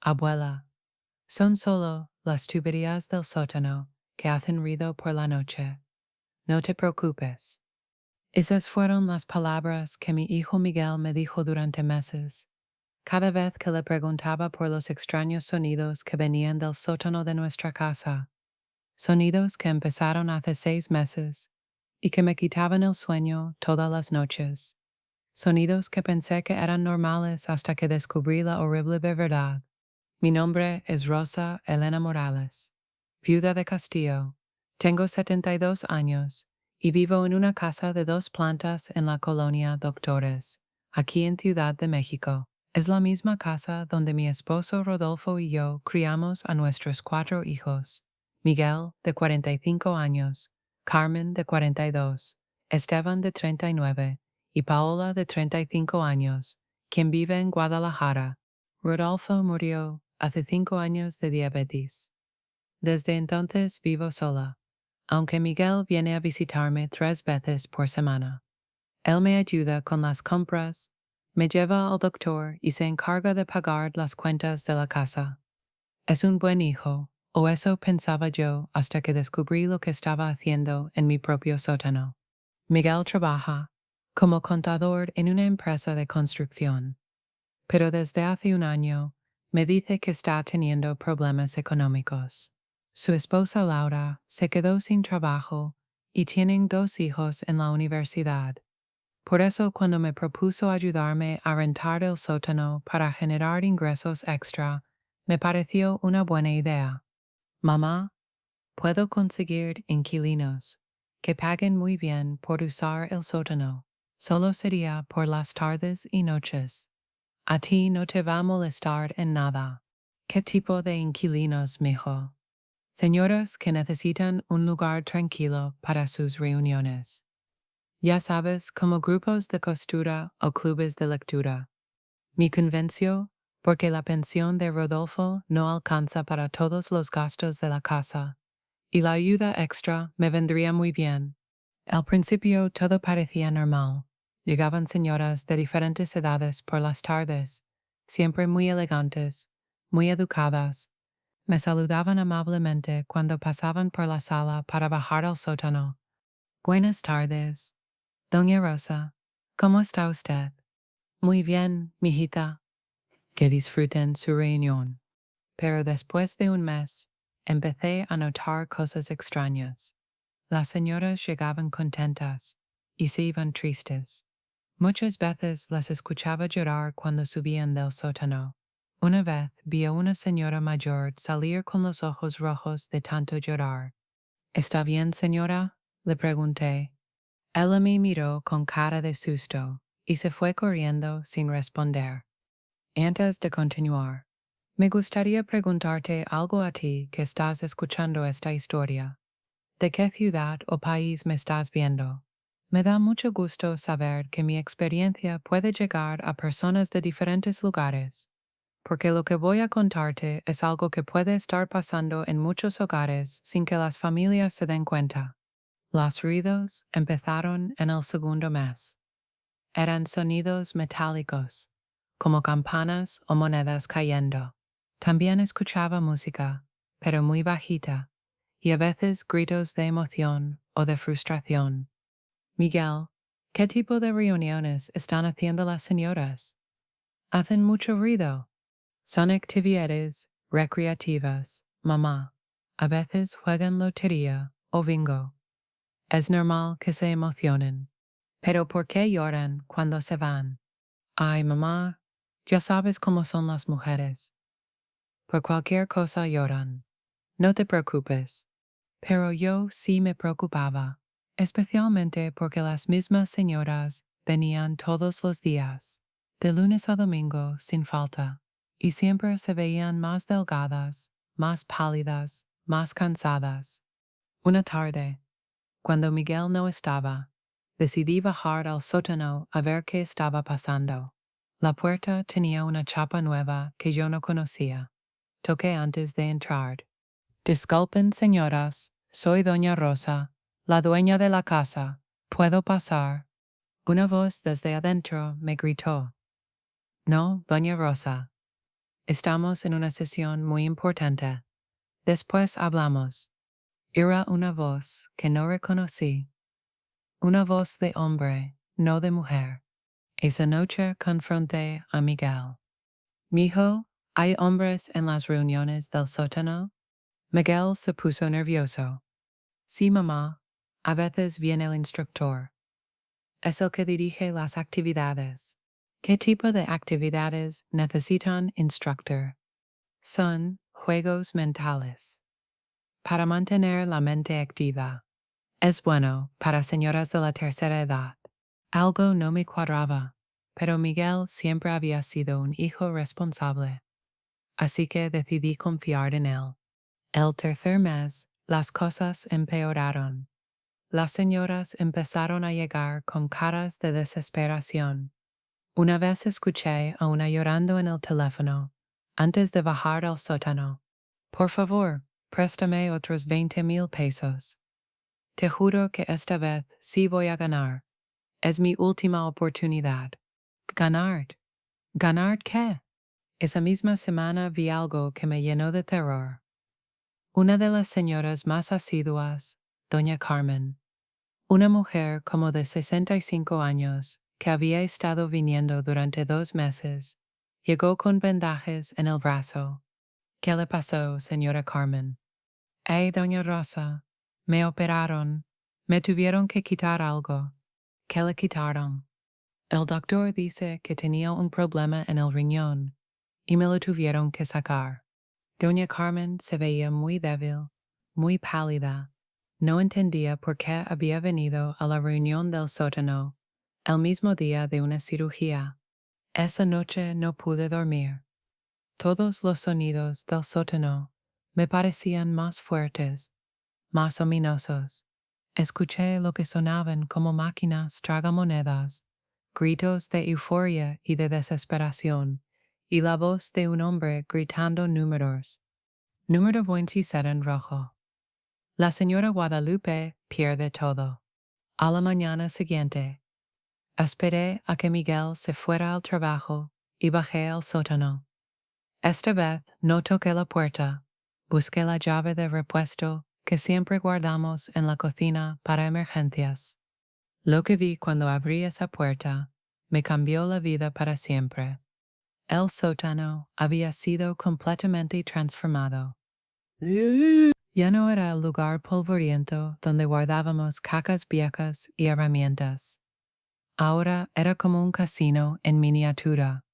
Abuela, son solo las tuberías del sótano que hacen ruido por la noche. No te preocupes. Esas fueron las palabras que mi hijo Miguel me dijo durante meses, cada vez que le preguntaba por los extraños sonidos que venían del sótano de nuestra casa. Sonidos que empezaron hace 6 meses y que me quitaban el sueño todas las noches. Sonidos que pensé que eran normales hasta que descubrí la horrible verdad. Mi nombre es Rosa Elena Morales, viuda de Castillo. Tengo 72 años y vivo en una casa de 2 plantas en la colonia Doctores, aquí en Ciudad de México. Es la misma casa donde mi esposo Rodolfo y yo criamos a nuestros 4 hijos: Miguel, de 45 años, Carmen, de 42, Esteban, de 39, y Paola, de 35 años, quien vive en Guadalajara. Rodolfo murió hace 5 años de diabetes. Desde entonces vivo sola, aunque Miguel viene a visitarme 3 veces por semana. Él me ayuda con las compras, me lleva al doctor y se encarga de pagar las cuentas de la casa. Es un buen hijo, o eso pensaba yo hasta que descubrí lo que estaba haciendo en mi propio sótano. Miguel trabaja como contador en una empresa de construcción, pero desde hace un año me dice que está teniendo problemas económicos. Su esposa Laura se quedó sin trabajo y tienen 2 hijos en la universidad. Por eso, cuando me propuso ayudarme a rentar el sótano para generar ingresos extra, me pareció una buena idea. Mamá, puedo conseguir inquilinos que paguen muy bien por usar el sótano. Solo sería por las tardes y noches. A ti no te va a molestar en nada. ¿Qué tipo de inquilinos, mijo? Señoras que necesitan un lugar tranquilo para sus reuniones. Ya sabes, como grupos de costura o clubes de lectura. Me convenció porque la pensión de Rodolfo no alcanza para todos los gastos de la casa, y la ayuda extra me vendría muy bien. Al principio todo parecía normal. Llegaban señoras de diferentes edades por las tardes, siempre muy elegantes, muy educadas. Me saludaban amablemente cuando pasaban por la sala para bajar al sótano. Buenas tardes, doña Rosa. ¿Cómo está usted? Muy bien, mijita. Que disfruten su reunión. Pero después de un mes, empecé a notar cosas extrañas. Las señoras llegaban contentas y se iban tristes. Muchas veces las escuchaba llorar cuando subían del sótano. Una vez vi a una señora mayor salir con los ojos rojos de tanto llorar. ¿Está bien, señora?, le pregunté. Ella me miró con cara de susto y se fue corriendo sin responder. Antes de continuar, me gustaría preguntarte algo a ti que estás escuchando esta historia. ¿De qué ciudad o país me estás viendo? Me da mucho gusto saber que mi experiencia puede llegar a personas de diferentes lugares, porque lo que voy a contarte es algo que puede estar pasando en muchos hogares sin que las familias se den cuenta. Los ruidos empezaron en el segundo mes. Eran sonidos metálicos, como campanas o monedas cayendo. También escuchaba música, pero muy bajita, y a veces gritos de emoción o de frustración. Miguel, ¿qué tipo de reuniones están haciendo las señoras? Hacen mucho ruido. Son actividades recreativas, mamá. A veces juegan lotería o bingo. Es normal que se emocionen. Pero ¿por qué lloran cuando se van? Ay, mamá, ya sabes cómo son las mujeres. Por cualquier cosa lloran. No te preocupes. Pero yo sí me preocupaba, especialmente porque las mismas señoras venían todos los días, de lunes a domingo sin falta, y siempre se veían más delgadas, más pálidas, más cansadas. Una tarde, cuando Miguel no estaba, decidí bajar al sótano a ver qué estaba pasando. La puerta tenía una chapa nueva que yo no conocía. Toqué antes de entrar. Disculpen, señoras, soy doña Rosa, la dueña de la casa. ¿Puedo pasar? Una voz desde adentro me gritó. No, doña Rosa. Estamos en una sesión muy importante. Después hablamos. Era una voz que no reconocí. Una voz de hombre, no de mujer. Esa noche confronté a Miguel. Mijo, ¿hay hombres en las reuniones del sótano? Miguel se puso nervioso. Sí, mamá. A veces viene el instructor. Es el que dirige las actividades. ¿Qué tipo de actividades necesitan instructor? Son juegos mentales. Para mantener la mente activa. Es bueno para señoras de la tercera edad. Algo no me cuadraba, pero Miguel siempre había sido un hijo responsable. Así que decidí confiar en él. El tercer mes, las cosas empeoraron. Las señoras empezaron a llegar con caras de desesperación. Una vez escuché a una llorando en el teléfono, antes de bajar al sótano. Por favor, préstame otros 20,000 pesos. Te juro que esta vez sí voy a ganar. Es mi última oportunidad. ¿Ganar? ¿Ganar qué? Esa misma semana vi algo que me llenó de terror. Una de las señoras más asiduas, doña Carmen, una mujer como de 65 años, que había estado viniendo durante 2 meses, llegó con vendajes en el brazo. ¿Qué le pasó, señora Carmen? Doña Rosa, me operaron, me tuvieron que quitar algo. ¿Qué le quitaron? El doctor dice que tenía un problema en el riñón y me lo tuvieron que sacar. Doña Carmen se veía muy débil, muy pálida. No entendía por qué había venido a la reunión del sótano el mismo día de una cirugía. Esa noche no pude dormir. Todos los sonidos del sótano me parecían más fuertes, más ominosos. Escuché lo que sonaban como máquinas tragamonedas, gritos de euforia y de desesperación, y la voz de un hombre gritando números. Número 27 en rojo. La señora Guadalupe pierde todo. A la mañana siguiente, esperé a que Miguel se fuera al trabajo y bajé al sótano. Esta vez no toqué la puerta, busqué la llave de repuesto que siempre guardamos en la cocina para emergencias. Lo que vi cuando abrí esa puerta me cambió la vida para siempre. El sótano había sido completamente transformado. Ya no era el lugar polvoriento donde guardábamos cacas viejas y herramientas. Ahora era como un casino en miniatura.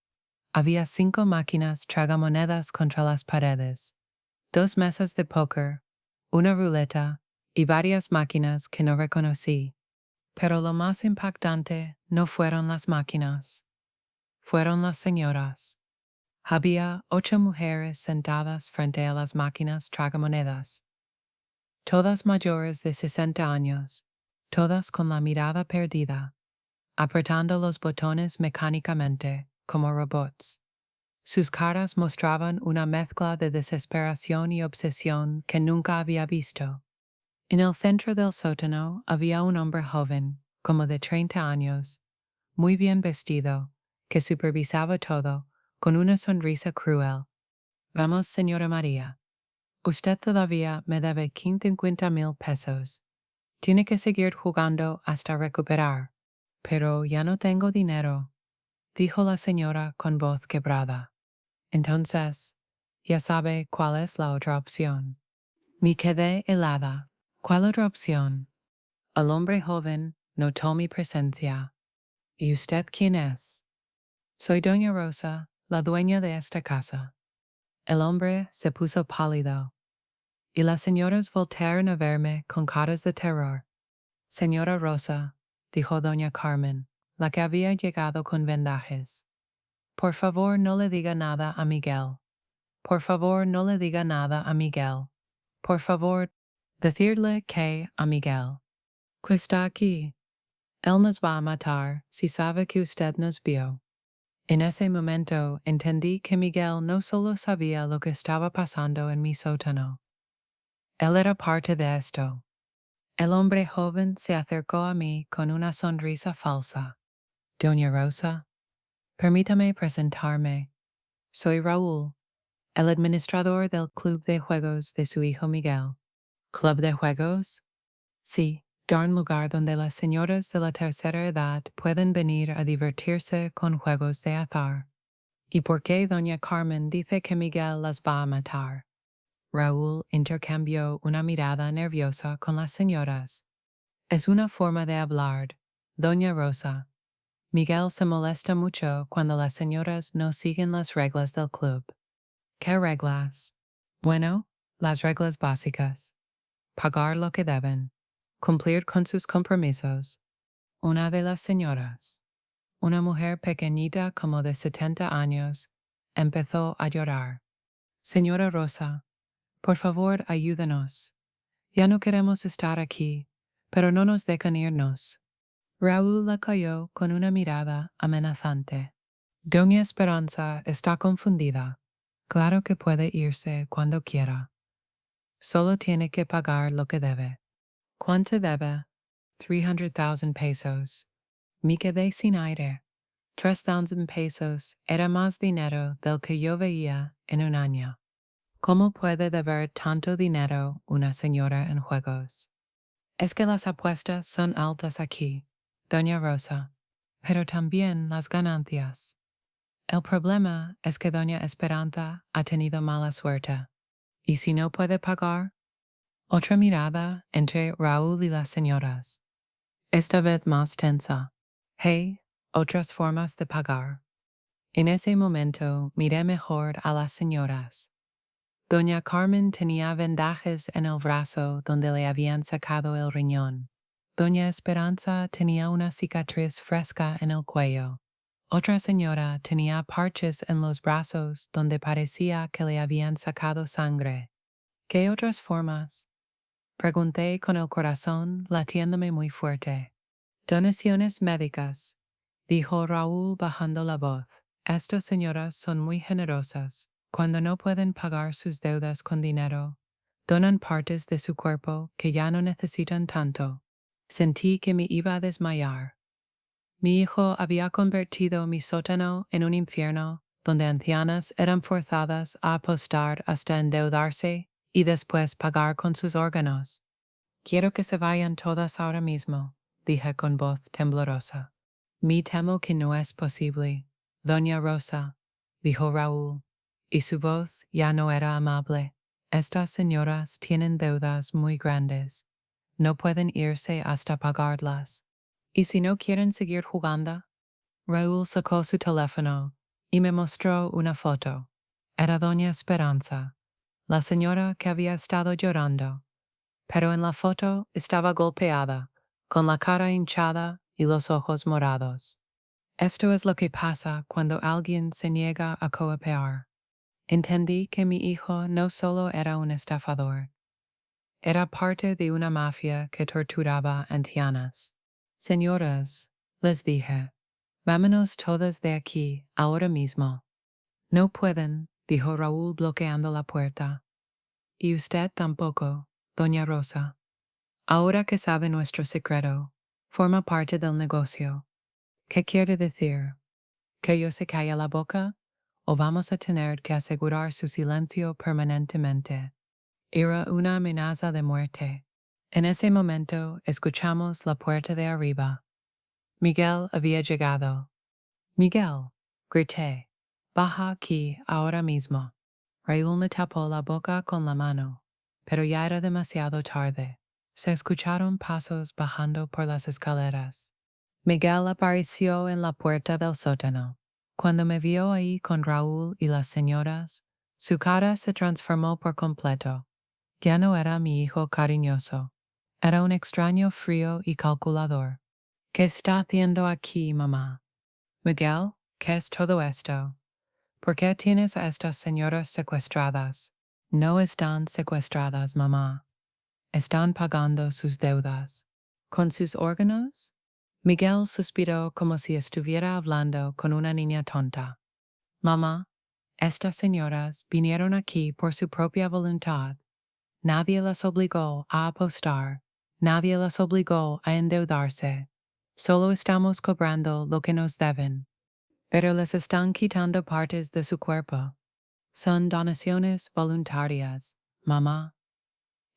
Había 5 máquinas tragamonedas contra las paredes, 2 mesas de póker, una ruleta y varias máquinas que no reconocí. Pero lo más impactante no fueron las máquinas, fueron las señoras. Había 8 mujeres sentadas frente a las máquinas tragamonedas, todas mayores de 60 años, todas con la mirada perdida, apretando los botones mecánicamente, como robots. Sus caras mostraban una mezcla de desesperación y obsesión que nunca había visto. En el centro del sótano había un hombre joven, como de 30 años, muy bien vestido, que supervisaba todo, con una sonrisa cruel. Vamos, señora María. Usted todavía me debe 50,000 pesos. Tiene que seguir jugando hasta recuperar. Pero ya no tengo dinero, dijo la señora con voz quebrada. Entonces, ya sabe cuál es la otra opción. Me quedé helada. ¿Cuál otra opción? El hombre joven notó mi presencia. ¿Y usted quién es? Soy doña Rosa, la dueña de esta casa. El hombre se puso pálido, y las señoras voltearon a verme con caras de terror. Señora Rosa, dijo doña Carmen, la que había llegado con vendajes. Por favor, no le diga nada a Miguel. Por favor, no le diga nada a Miguel. Por favor, decirle que a Miguel, que está aquí. Él nos va a matar si sabe que usted nos vio. En ese momento entendí que Miguel no solo sabía lo que estaba pasando en mi sótano. Él era parte de esto. El hombre joven se acercó a mí con una sonrisa falsa. Doña Rosa, permítame presentarme. Soy Raúl, el administrador del club de juegos de su hijo Miguel. ¿Club de juegos? Sí, un lugar donde las señoras de la tercera edad pueden venir a divertirse con juegos de azar. ¿Y por qué doña Carmen dice que Miguel las va a matar? Raúl intercambió una mirada nerviosa con las señoras. Es una forma de hablar, doña Rosa. Miguel se molesta mucho cuando las señoras no siguen las reglas del club. ¿Qué reglas? Bueno, las reglas básicas. Pagar lo que deben. Cumplir con sus compromisos. Una de las señoras, una mujer pequeñita como de 70 años, empezó a llorar. Señora Rosa, por favor, ayúdanos. Ya no queremos estar aquí, pero no nos dejan irnos. Raúl la calló con una mirada amenazante. Doña Esperanza está confundida. Claro que puede irse cuando quiera. Solo tiene que pagar lo que debe. ¿Cuánto debe? 300,000 pesos. Me quedé sin aire. 3,000 pesos era más dinero del que yo veía en un año. ¿Cómo puede deber tanto dinero una señora en juegos? Es que las apuestas son altas aquí, doña Rosa, pero también las ganancias. El problema es que doña Esperanza ha tenido mala suerte. ¿Y si no puede pagar? Otra mirada entre Raúl y las señoras. Esta vez más tensa. Hey, otras formas de pagar. En ese momento miré mejor a las señoras. Doña Carmen tenía vendajes en el brazo donde le habían sacado el riñón. Doña Esperanza tenía una cicatriz fresca en el cuello. Otra señora tenía parches en los brazos donde parecía que le habían sacado sangre. ¿Qué otras formas? Pregunté con el corazón latiéndome muy fuerte. Donaciones médicas, dijo Raúl bajando la voz. Estas señoras son muy generosas. Cuando no pueden pagar sus deudas con dinero, donan partes de su cuerpo que ya no necesitan tanto. Sentí que me iba a desmayar. Mi hijo había convertido mi sótano en un infierno donde ancianas eran forzadas a apostar hasta endeudarse y después pagar con sus órganos. Quiero que se vayan todas ahora mismo, dije con voz temblorosa. Me temo que no es posible, doña Rosa, dijo Raúl, y su voz ya no era amable. Estas señoras tienen deudas muy grandes. No pueden irse hasta pagarlas. ¿Y si no quieren seguir jugando? Raúl sacó su teléfono y me mostró una foto. Era doña Esperanza, la señora que había estado llorando, pero en la foto estaba golpeada, con la cara hinchada y los ojos morados. Esto es lo que pasa cuando alguien se niega a cooperar. Entendí que mi hijo no solo era un estafador, era parte de una mafia que torturaba ancianas. Señoras, les dije, vámonos todas de aquí, ahora mismo. No pueden, dijo Raúl bloqueando la puerta. Y usted tampoco, doña Rosa. Ahora que sabe nuestro secreto, forma parte del negocio. ¿Qué quiere decir? ¿Que yo se calle la boca? ¿O vamos a tener que asegurar su silencio permanentemente? Era una amenaza de muerte. En ese momento escuchamos la puerta de arriba. Miguel había llegado. Miguel, grité, baja aquí ahora mismo. Raúl me tapó la boca con la mano, pero ya era demasiado tarde. Se escucharon pasos bajando por las escaleras. Miguel apareció en la puerta del sótano. Cuando me vio ahí con Raúl y las señoras, su cara se transformó por completo. Ya no era mi hijo cariñoso. Era un extraño frío y calculador. ¿Qué está haciendo aquí, mamá? Miguel, ¿qué es todo esto? ¿Por qué tienes a estas señoras secuestradas? No están secuestradas, mamá. Están pagando sus deudas. ¿Con sus órganos? Miguel suspiró como si estuviera hablando con una niña tonta. Mamá, estas señoras vinieron aquí por su propia voluntad. Nadie las obligó a apostar. Nadie las obligó a endeudarse. Solo estamos cobrando lo que nos deben. Pero les están quitando partes de su cuerpo. Son donaciones voluntarias, mamá.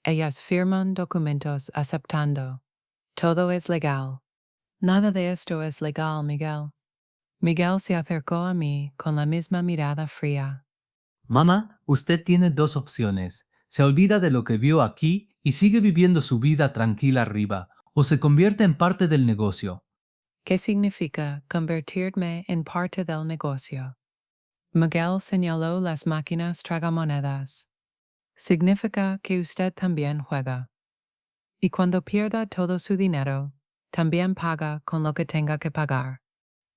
Ellas firman documentos aceptando. Todo es legal. Nada de esto es legal, Miguel. Miguel se acercó a mí con la misma mirada fría. Mamá, usted tiene dos opciones. Se olvida de lo que vio aquí y sigue viviendo su vida tranquila arriba, o se convierte en parte del negocio. ¿Qué significa convertirme en parte del negocio? Miguel señaló las máquinas tragamonedas. Significa que usted también juega. Y cuando pierda todo su dinero, también paga con lo que tenga que pagar.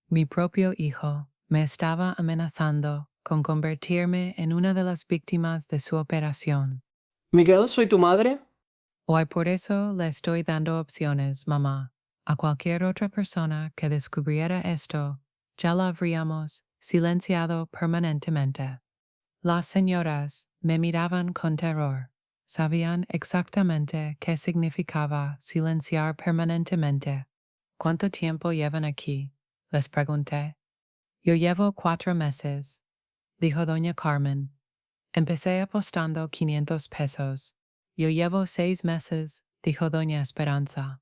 Mi propio hijo me estaba amenazando con convertirme en una de las víctimas de su operación. Miguel, ¿soy tu madre? Hoy por eso le estoy dando opciones, mamá. A cualquier otra persona que descubriera esto, ya la habríamos silenciado permanentemente. Las señoras me miraban con terror. Sabían exactamente qué significaba silenciar permanentemente. ¿Cuánto tiempo llevan aquí? Les pregunté. Yo llevo 4 meses, dijo doña Carmen. Empecé apostando 500 pesos. Yo llevo 6 meses, dijo doña Esperanza.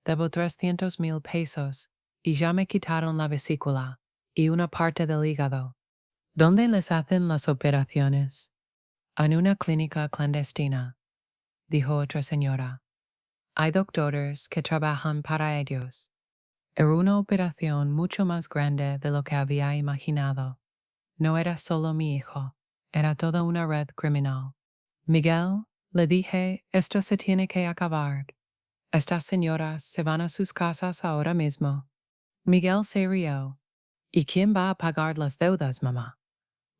Debo 300,000 pesos, y ya me quitaron la vesícula, y una parte del hígado. ¿Dónde les hacen las operaciones? En una clínica clandestina, dijo otra señora. Hay doctores que trabajan para ellos. Era una operación mucho más grande de lo que había imaginado. No era solo mi hijo, era toda una red criminal. Miguel, le dije, esto se tiene que acabar. Estas señoras se van a sus casas ahora mismo. Miguel se rió. ¿Y quién va a pagar las deudas, mamá?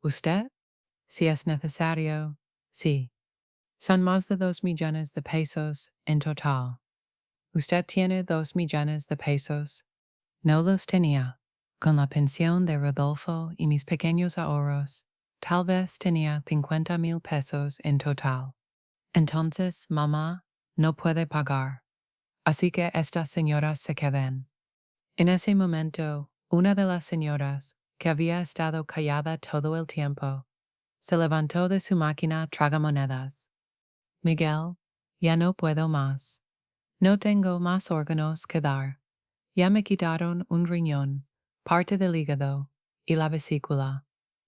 ¿Usted? Si es necesario, sí. Son más de 2 millones de pesos en total. ¿Usted tiene 2 millones de pesos? No los tenía. Con la pensión de Rodolfo y mis pequeños ahorros, tal vez tenía 50,000 pesos en total. Entonces, mamá, no puede pagar. Así que estas señoras se queden. En ese momento, una de las señoras, que había estado callada todo el tiempo, se levantó de su máquina tragamonedas. Miguel, ya no puedo más. No tengo más órganos que dar. Ya me quitaron un riñón, parte del hígado y la vesícula.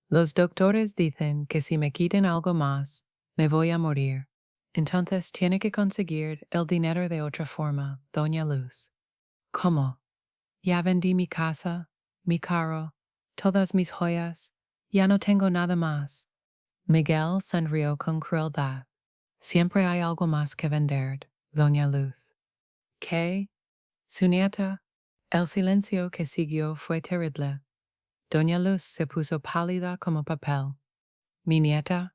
Los doctores dicen que si me quiten algo más, me voy a morir. Entonces tiene que conseguir el dinero de otra forma, doña Luz. ¿Cómo? Ya vendí mi casa, mi carro, todas mis joyas. Ya no tengo nada más. Miguel sonrió con crueldad. Siempre hay algo más que vender, doña Luz. ¿Qué? Su nieta. El silencio que siguió fue terrible. Doña Luz se puso pálida como papel. Mi nieta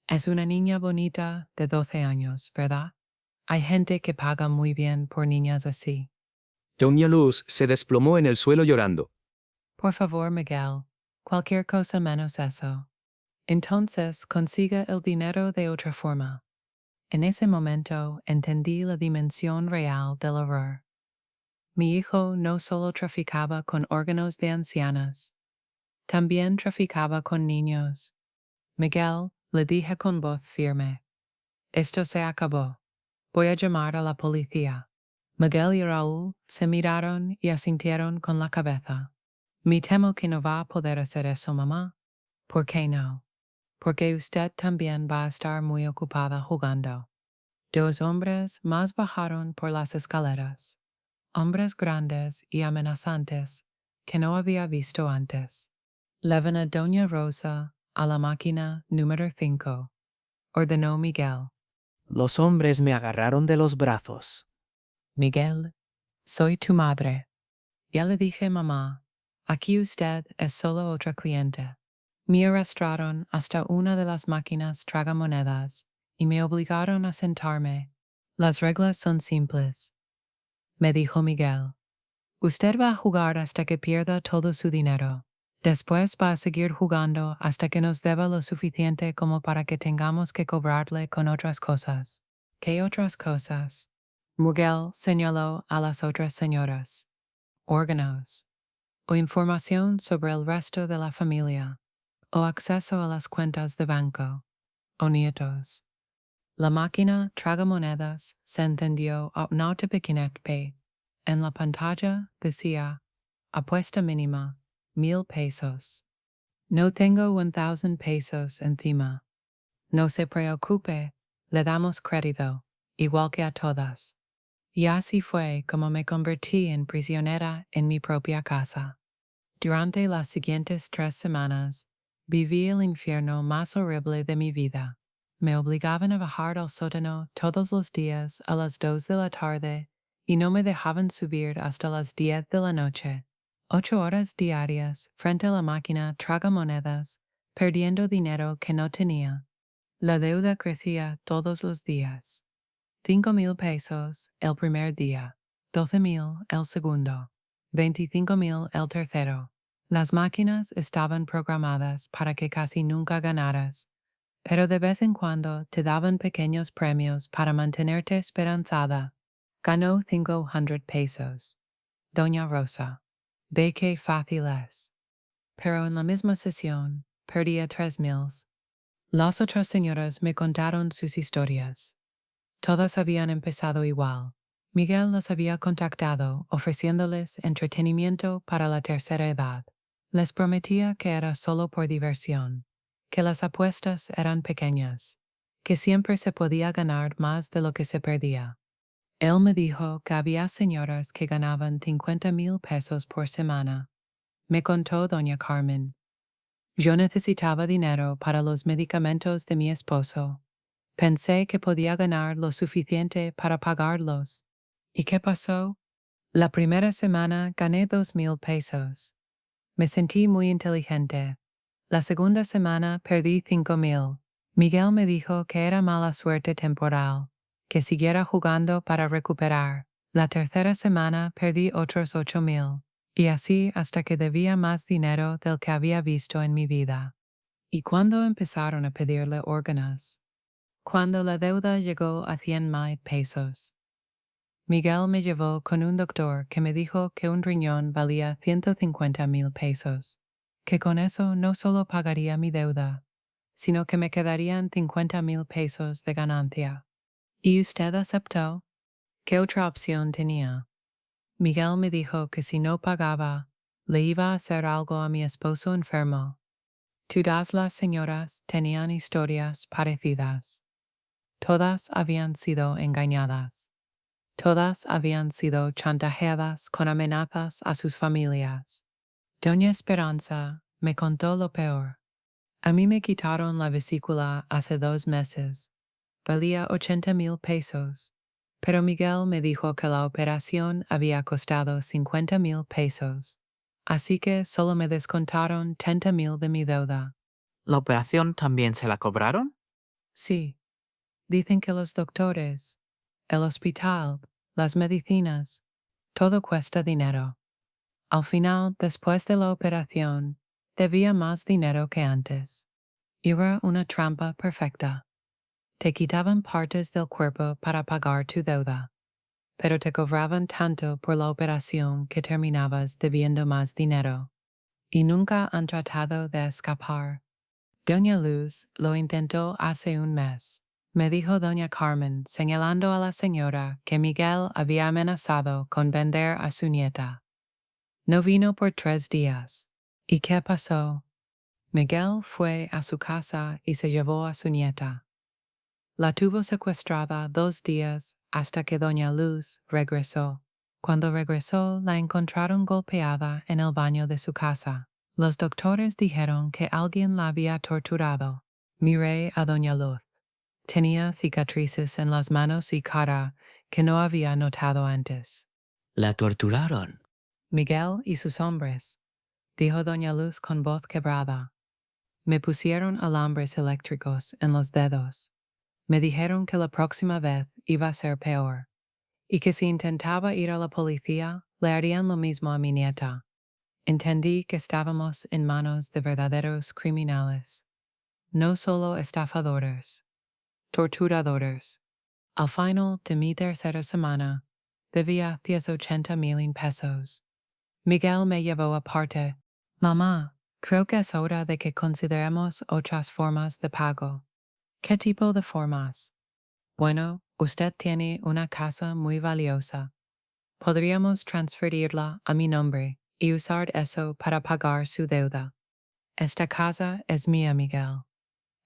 es una niña bonita de 12 años, ¿verdad? Hay gente que paga muy bien por niñas así. Doña Luz se desplomó en el suelo llorando. Por favor, Miguel, cualquier cosa menos eso. Entonces consiga el dinero de otra forma. En ese momento entendí la dimensión real del horror. Mi hijo no solo traficaba con órganos de ancianas, también traficaba con niños. Miguel, le dije con voz firme. Esto se acabó. Voy a llamar a la policía. Miguel y Raúl se miraron y asintieron con la cabeza. Me temo que no va a poder hacer eso, mamá. ¿Por qué no? Porque usted también va a estar muy ocupada jugando. 2 hombres más bajaron por las escaleras. Hombres grandes y amenazantes que no había visto antes. Llevan a Doña Rosa a la máquina número 5, ordenó Miguel. Los hombres me agarraron de los brazos. Miguel, soy tu madre. Ya le dije, mamá, aquí usted es solo otra cliente. Me arrastraron hasta una de las máquinas tragamonedas y me obligaron a sentarme. Las reglas son simples, me dijo Miguel. Usted va a jugar hasta que pierda todo su dinero. Después va a seguir jugando hasta que nos deba lo suficiente como para que tengamos que cobrarle con otras cosas. ¿Qué otras cosas? Miguel señaló a las otras señoras. Órganos. O información sobre el resto de la familia. o acceso a las cuentas de banco, o nietos. La máquina tragamonedas se encendió automáticamente. En la pantalla decía, apuesta mínima, 1,000 pesos. No tengo 1,000 pesos encima. No se preocupe, le damos crédito, igual que a todas. Y así fue como me convertí en prisionera en mi propia casa. Durante las siguientes 3 semanas, viví el infierno más horrible de mi vida. Me obligaban a bajar al sótano todos los días a las 2 de la tarde y no me dejaban subir hasta las 10 de la noche. 8 horas diarias frente a la máquina tragamonedas, perdiendo dinero que no tenía. La deuda crecía todos los días. 5,000 pesos el primer día, 12,000 el segundo, 25,000 el tercero. Las máquinas estaban programadas para que casi nunca ganaras, pero de vez en cuando te daban pequeños premios para mantenerte esperanzada. Ganó 500 pesos. Doña Rosa. Ve qué fácil es. Pero en la misma sesión, perdía 3,000. Las otras señoras me contaron sus historias. Todas habían empezado igual. Miguel las había contactado ofreciéndoles entretenimiento para la tercera edad. Les prometía que era solo por diversión, que las apuestas eran pequeñas, que siempre se podía ganar más de lo que se perdía. Él me dijo que había señoras que ganaban 50,000 pesos por semana. Me contó doña Carmen. Yo necesitaba dinero para los medicamentos de mi esposo. Pensé que podía ganar lo suficiente para pagarlos. ¿Y qué pasó? La primera semana gané 2,000 pesos. Me sentí muy inteligente. La segunda semana perdí 5,000. Miguel me dijo que era mala suerte temporal, que siguiera jugando para recuperar. La tercera semana perdí otros 8,000. Y así hasta que debía más dinero del que había visto en mi vida. ¿Y cuándo empezaron a pedirle órganos? Cuando la deuda llegó a 100,000 pesos. Miguel me llevó con un doctor que me dijo que un riñón valía 150,000 pesos, que con eso no solo pagaría mi deuda, sino que me quedarían 50,000 pesos de ganancia. ¿Y usted aceptó? ¿Qué otra opción tenía? Miguel me dijo que si no pagaba, le iba a hacer algo a mi esposo enfermo. Todas las señoras tenían historias parecidas. Todas habían sido engañadas. Todas habían sido chantajeadas con amenazas a sus familias. Doña Esperanza me contó lo peor. A mí me quitaron la vesícula hace 2 meses. Valía 80,000 pesos. Pero Miguel me dijo que la operación había costado 50,000 pesos. Así que solo me descontaron 30,000 de mi deuda. ¿La operación también se la cobraron? Sí. Dicen que los doctores, el hospital, las medicinas, todo cuesta dinero. Al final, después de la operación, debía más dinero que antes. Era una trampa perfecta. Te quitaban partes del cuerpo para pagar tu deuda, pero te cobraban tanto por la operación que terminabas debiendo más dinero. Y nunca han tratado de escapar. Doña Luz lo intentó hace un mes. Me dijo doña Carmen, señalando a la señora que Miguel había amenazado con vender a su nieta. No vino por 3 días. ¿Y qué pasó? Miguel fue a su casa y se llevó a su nieta. La tuvo secuestrada 2 días hasta que doña Luz regresó. Cuando regresó, la encontraron golpeada en el baño de su casa. Los doctores dijeron que alguien la había torturado. Miré a doña Luz. Tenía cicatrices en las manos y cara que no había notado antes. La torturaron. Miguel y sus hombres, dijo doña Luz con voz quebrada. Me pusieron alambres eléctricos en los dedos. Me dijeron que la próxima vez iba a ser peor, y que si intentaba ir a la policía, le harían lo mismo a mi nieta. Entendí que estábamos en manos de verdaderos criminales, no solo estafadores, torturadores. Al final de mi tercera semana, debía 180,000 pesos. Miguel me llevó aparte. Mamá, Creo que es hora de que consideremos otras formas de pago. ¿Qué tipo de formas? Bueno, usted tiene una casa muy valiosa. Podríamos transferirla a mi nombre y usar eso para pagar su deuda. Esta casa es mía, Miguel.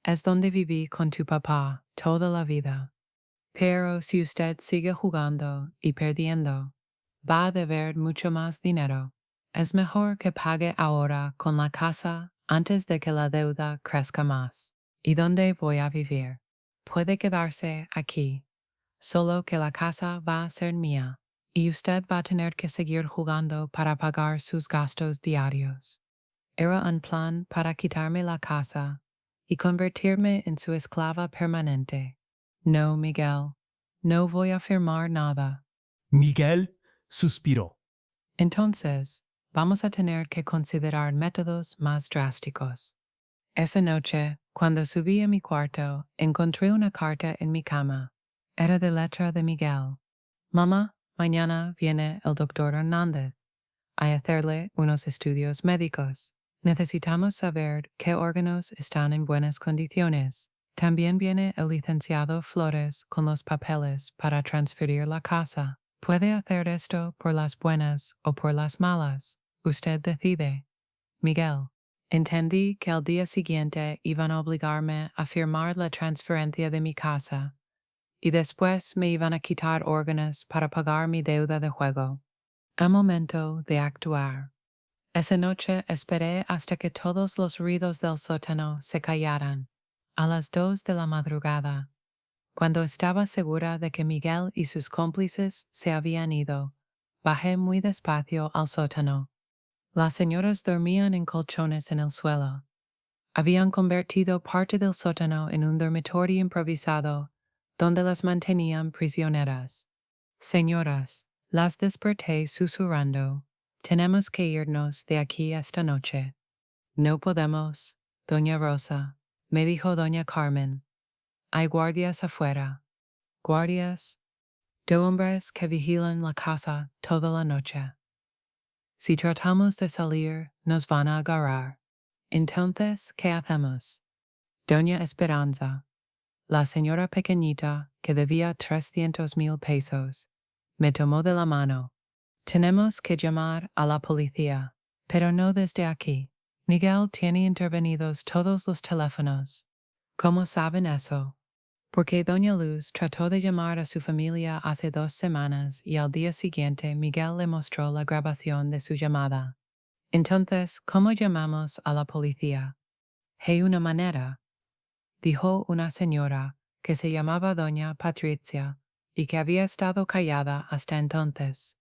Es donde viví con tu papá toda la vida. Pero si usted sigue jugando y perdiendo, va a deber mucho más dinero. Es mejor que pague ahora con la casa antes de que la deuda crezca más. ¿Y dónde voy a vivir? Puede quedarse aquí, solo que la casa va a ser mía, y usted va a tener que seguir jugando para pagar sus gastos diarios. Era un plan para quitarme la casa y convertirme en su esclava permanente. No, Miguel, no voy a firmar nada. Miguel suspiró. Entonces, vamos a tener que considerar métodos más drásticos. Esa noche, cuando subí a mi cuarto, encontré una carta en mi cama. Era de letra de Miguel. Mamá, mañana viene el doctor Hernández a hacerle unos estudios médicos. Necesitamos saber qué órganos están en buenas condiciones. También viene el licenciado Flores con los papeles para transferir la casa. Puede hacer esto por las buenas o por las malas. Usted decide. Miguel. Entendí que al día siguiente iban a obligarme a firmar la transferencia de mi casa y después me iban a quitar órganos para pagar mi deuda de juego. A momento de actuar. Esa noche esperé hasta que todos los ruidos del sótano se callaran. A las 2 de la madrugada, cuando estaba segura de que Miguel y sus cómplices se habían ido, bajé muy despacio al sótano. Las señoras dormían en colchones en el suelo. Habían convertido parte del sótano en un dormitorio improvisado, donde las mantenían prisioneras. Señoras, las desperté susurrando. Tenemos que irnos de aquí esta noche. No podemos, doña Rosa, me dijo doña Carmen. Hay guardias afuera. Guardias. 2 hombres que vigilan la casa toda la noche. Si tratamos de salir, nos van a agarrar. Entonces, ¿qué hacemos? Doña Esperanza, la señora pequeñita que debía 300,000 pesos, me tomó de la mano. Tenemos que llamar a la policía, pero no desde aquí. Miguel tiene intervenidos todos los teléfonos. ¿Cómo saben eso? Porque doña Luz trató de llamar a su familia hace 2 semanas y al día siguiente Miguel le mostró la grabación de su llamada. Entonces, ¿cómo llamamos a la policía? Hay una manera, dijo una señora que se llamaba doña Patricia y que había estado callada hasta entonces.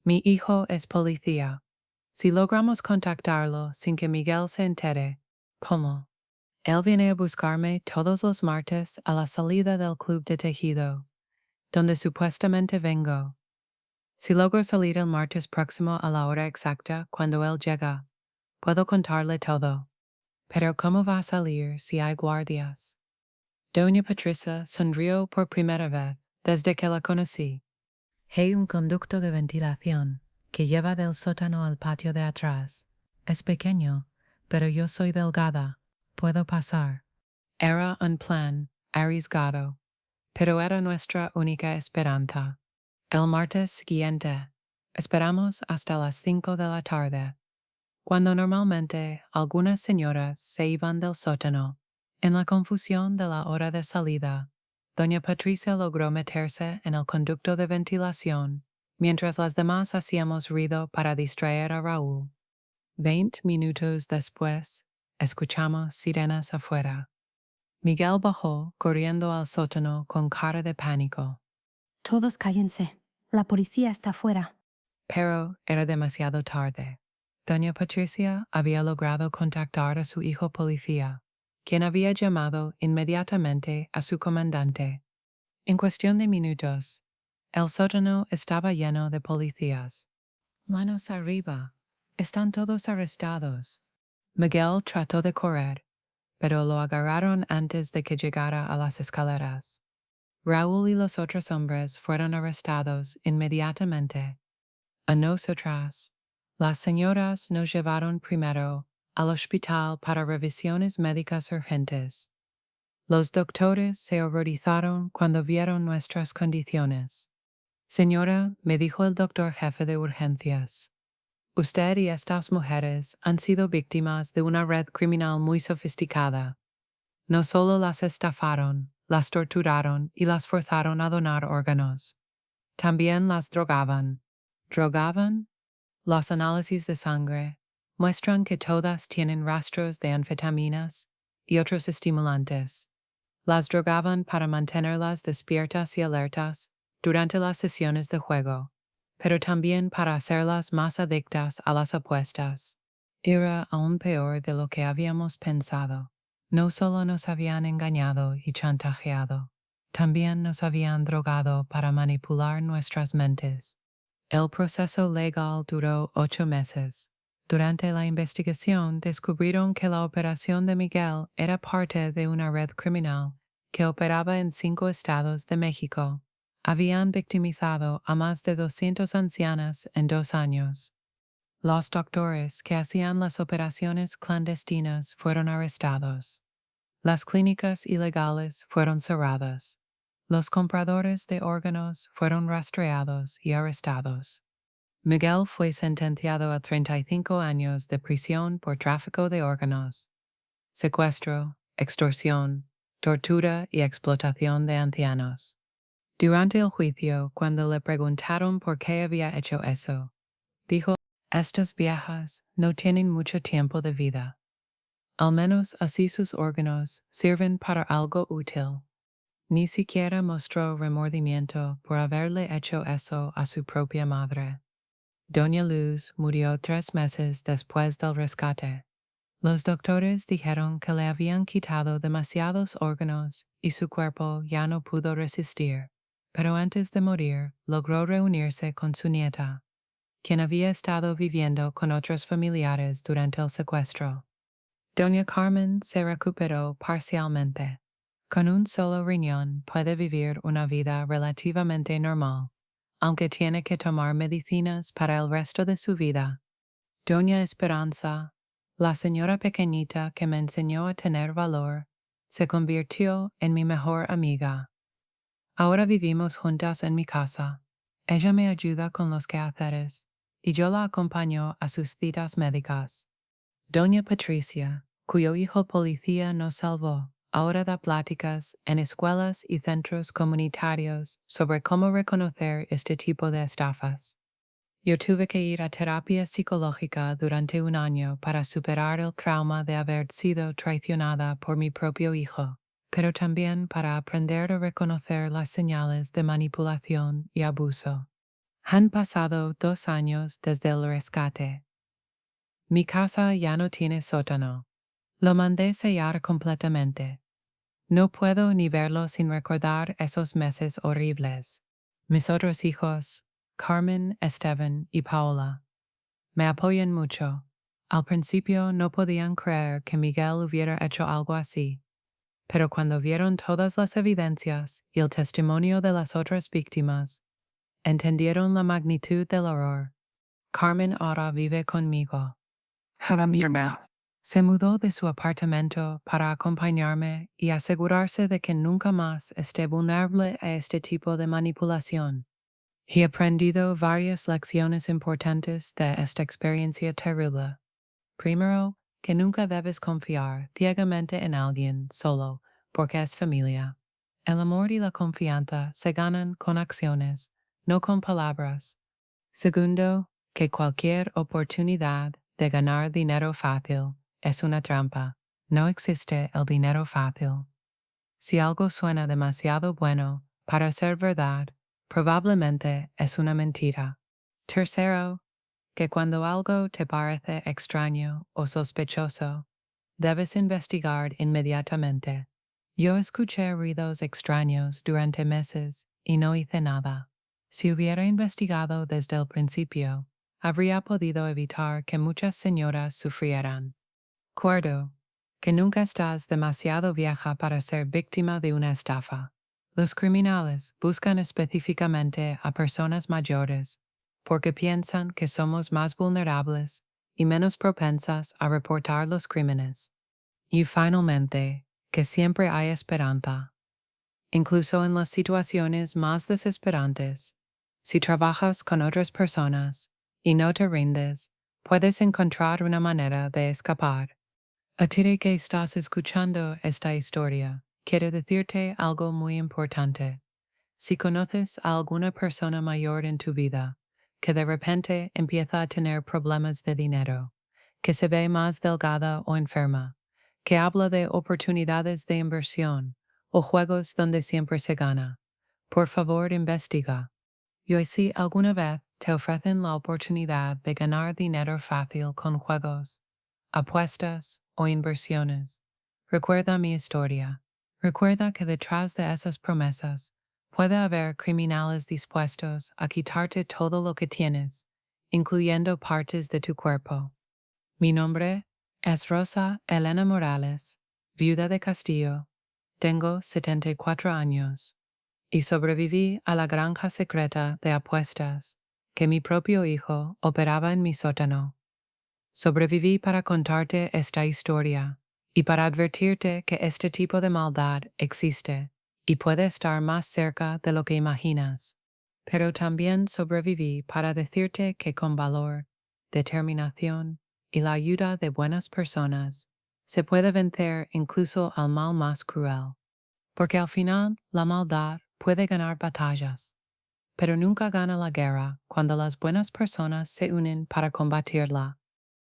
Mi hijo es policía. Si logramos contactarlo sin que Miguel se entere, ¿cómo? Él viene a buscarme todos los martes a la salida del club de tejido, donde supuestamente vengo. Si logro salir el martes próximo a la hora exacta cuando él llega, puedo contarle todo. Pero ¿cómo va a salir si hay guardias? Doña Patricia sonrió por primera vez desde que la conocí. Hay un conducto de ventilación que lleva del sótano al patio de atrás. Es pequeño, pero yo soy delgada. Puedo pasar. Era un plan arriesgado, pero era nuestra única esperanza. El martes siguiente, esperamos hasta las 5 de la tarde, cuando normalmente algunas señoras se iban del sótano. En la confusión de la hora de salida, doña Patricia logró meterse en el conducto de ventilación, mientras las demás hacíamos ruido para distraer a Raúl. 20 minutos después, escuchamos sirenas afuera. Miguel bajó corriendo al sótano con cara de pánico. Todos cállense. La policía está afuera. Pero era demasiado tarde. Doña Patricia había logrado contactar a su hijo policía, quien había llamado inmediatamente a su comandante. En cuestión de minutos, el sótano estaba lleno de policías. Manos arriba. Están todos arrestados. Miguel trató de correr, pero lo agarraron antes de que llegara a las escaleras. Raúl y los otros hombres fueron arrestados inmediatamente. A nosotras, las señoras nos llevaron primero al hospital para revisiones médicas urgentes. Los doctores se horrorizaron cuando vieron nuestras condiciones. Señora, me dijo el doctor jefe de urgencias. Usted y estas mujeres han sido víctimas de una red criminal muy sofisticada. No solo las estafaron, las torturaron y las forzaron a donar órganos. También las drogaban. ¿Drogaban? Los análisis de sangre muestran que todas tienen rastros de anfetaminas y otros estimulantes. Las drogaban para mantenerlas despiertas y alertas durante las sesiones de juego, pero también para hacerlas más adictas a las apuestas. Era aún peor de lo que habíamos pensado. No solo nos habían engañado y chantajeado, también nos habían drogado para manipular nuestras mentes. El proceso legal duró 8 meses. Durante la investigación descubrieron que la operación de Miguel era parte de una red criminal que operaba en 5 estados de México. Habían victimizado a más de 200 ancianas en 2 años. Los doctores que hacían las operaciones clandestinas fueron arrestados. Las clínicas ilegales fueron cerradas. Los compradores de órganos fueron rastreados y arrestados. Miguel fue sentenciado a 35 años de prisión por tráfico de órganos, secuestro, extorsión, tortura y explotación de ancianos. Durante el juicio, cuando le preguntaron por qué había hecho eso, dijo: estas viejas no tienen mucho tiempo de vida. Al menos así sus órganos sirven para algo útil. Ni siquiera mostró remordimiento por haberle hecho eso a su propia madre. Doña Luz murió 3 meses después del rescate. Los doctores dijeron que le habían quitado demasiados órganos y su cuerpo ya no pudo resistir, pero antes de morir logró reunirse con su nieta, quien había estado viviendo con otros familiares durante el secuestro. Doña Carmen se recuperó parcialmente. Con un solo riñón puede vivir una vida relativamente normal, aunque tiene que tomar medicinas para el resto de su vida. Doña Esperanza, la señora pequeñita que me enseñó a tener valor, se convirtió en mi mejor amiga. Ahora vivimos juntas en mi casa. Ella me ayuda con los quehaceres y yo la acompaño a sus citas médicas. Doña Patricia, cuyo hijo policía nos salvó, ahora da pláticas en escuelas y centros comunitarios sobre cómo reconocer este tipo de estafas. Yo tuve que ir a terapia psicológica durante 1 año para superar el trauma de haber sido traicionada por mi propio hijo, pero también para aprender a reconocer las señales de manipulación y abuso. Han pasado 2 años desde el rescate. Mi casa ya no tiene sótano. Lo mandé sellar completamente. No puedo ni verlo sin recordar esos meses horribles. Mis otros hijos, Carmen, Esteban y Paola, me apoyan mucho. Al principio no podían creer que Miguel hubiera hecho algo así, pero cuando vieron todas las evidencias y el testimonio de las otras víctimas, entendieron la magnitud del horror. Carmen ahora vive conmigo. Se mudó de su apartamento para acompañarme y asegurarse de que nunca más esté vulnerable a este tipo de manipulación. He aprendido varias lecciones importantes de esta experiencia terrible. Primero, que nunca debes confiar ciegamente en alguien solo porque es familia. El amor y la confianza se ganan con acciones, no con palabras. Segundo, que cualquier oportunidad de ganar dinero fácil es una trampa. No existe el dinero fácil. Si algo suena demasiado bueno para ser verdad, probablemente es una mentira. Tercero, que cuando algo te parece extraño o sospechoso, debes investigar inmediatamente. Yo escuché ruidos extraños durante meses y no hice nada. Si hubiera investigado desde el principio, habría podido evitar que muchas señoras sufrieran. Cuarto, que nunca estás demasiado vieja para ser víctima de una estafa. Los criminales buscan específicamente a personas mayores porque piensan que somos más vulnerables y menos propensas a reportar los crímenes. Y finalmente, que siempre hay esperanza. Incluso en las situaciones más desesperantes, si trabajas con otras personas y no te rindes, puedes encontrar una manera de escapar. A ti que estás escuchando esta historia, quiero decirte algo muy importante. Si conoces a alguna persona mayor en tu vida, que de repente empieza a tener problemas de dinero, que se ve más delgada o enferma, que habla de oportunidades de inversión o juegos donde siempre se gana, por favor investiga. Y si alguna vez te ofrecen la oportunidad de ganar dinero fácil con juegos, apuestas o inversiones, recuerda mi historia. Recuerda que detrás de esas promesas puede haber criminales dispuestos a quitarte todo lo que tienes, incluyendo partes de tu cuerpo. Mi nombre es Rosa Elena Morales, viuda de Castillo. Tengo 74 años y sobreviví a la granja secreta de apuestas que mi propio hijo operaba en mi sótano. Sobreviví para contarte esta historia y para advertirte que este tipo de maldad existe y puede estar más cerca de lo que imaginas. Pero también sobreviví para decirte que con valor, determinación y la ayuda de buenas personas, se puede vencer incluso al mal más cruel. Porque al final, la maldad puede ganar batallas, pero nunca gana la guerra cuando las buenas personas se unen para combatirla.